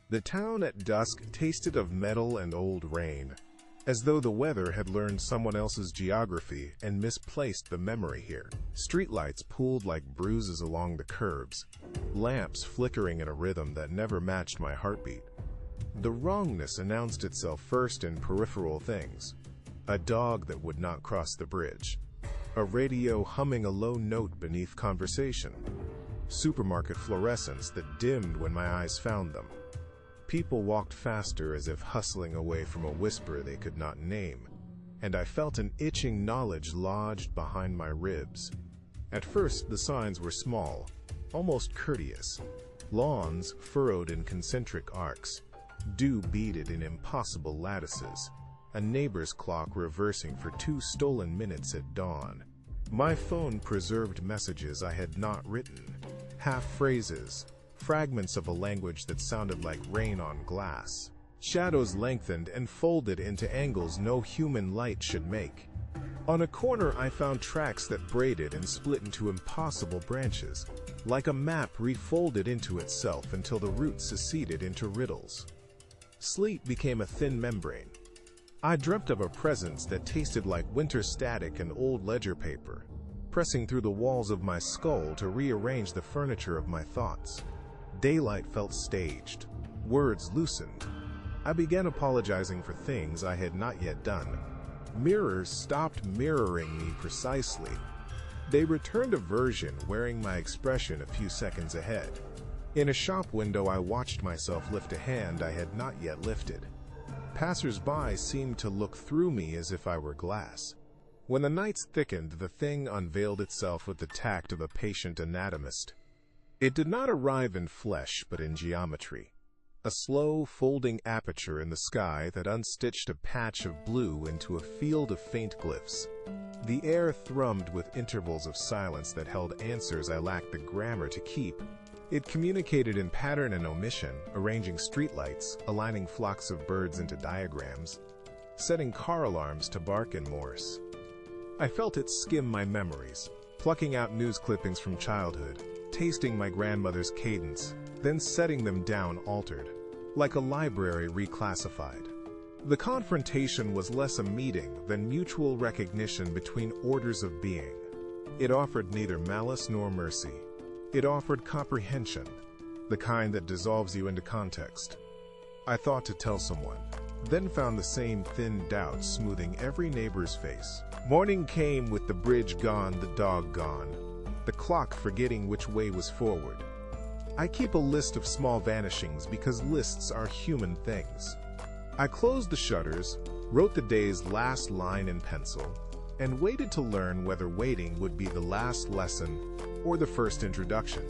The town at dusk tasted of metal and old rain, as though the weather had learned someone else's geography and misplaced the memory here. Streetlights pooled like bruises along the curbs, lamps flickering in a rhythm that never matched my heartbeat. The wrongness announced itself first in peripheral things: a dog that would not cross the bridge, a radio humming a low note beneath conversation, supermarket fluorescents that dimmed when my eyes found them. People walked faster as if hustling away from a whisper they could not name, and I felt an itching knowledge lodged behind my ribs. At first, the signs were small, almost courteous. Lawns furrowed in concentric arcs, dew beaded in impossible lattices, a neighbor's clock reversing for 2 stolen minutes at dawn. My phone preserved messages I had not written, half-phrases, fragments of a language that sounded like rain on glass. Shadows lengthened and folded into angles no human light should make. On a corner I found tracks that braided and split into impossible branches, like a map refolded into itself until the roots seceded into riddles. Sleep became a thin membrane. I dreamt of a presence that tasted like winter static and old ledger paper, pressing through the walls of my skull to rearrange the furniture of my thoughts. Daylight felt staged. Words loosened. I began apologizing for things I had not yet done. Mirrors stopped mirroring me precisely. They returned a version wearing my expression a few seconds ahead. In a shop window, I watched myself lift a hand I had not yet lifted. Passers-by seemed to look through me as if I were glass. When the nights thickened, the thing unveiled itself with the tact of a patient anatomist. It did not arrive in flesh, but in geometry. A slow, folding aperture in the sky that unstitched a patch of blue into a field of faint glyphs. The air thrummed with intervals of silence that held answers I lacked the grammar to keep. It communicated in pattern and omission, arranging streetlights, aligning flocks of birds into diagrams, setting car alarms to bark in Morse. I felt it skim my memories, plucking out news clippings from childhood, tasting my grandmother's cadence, then setting them down altered, like a library reclassified. The confrontation was less a meeting than mutual recognition between orders of being. It offered neither malice nor mercy. It offered comprehension, the kind that dissolves you into context. I thought to tell someone, then found the same thin doubt smoothing every neighbor's face. Morning came with the bridge gone, the dog gone, the clock forgetting which way was forward. I keep a list of small vanishings because lists are human things. I closed the shutters, wrote the day's last line in pencil, and waited to learn whether waiting would be the last lesson or the first introduction.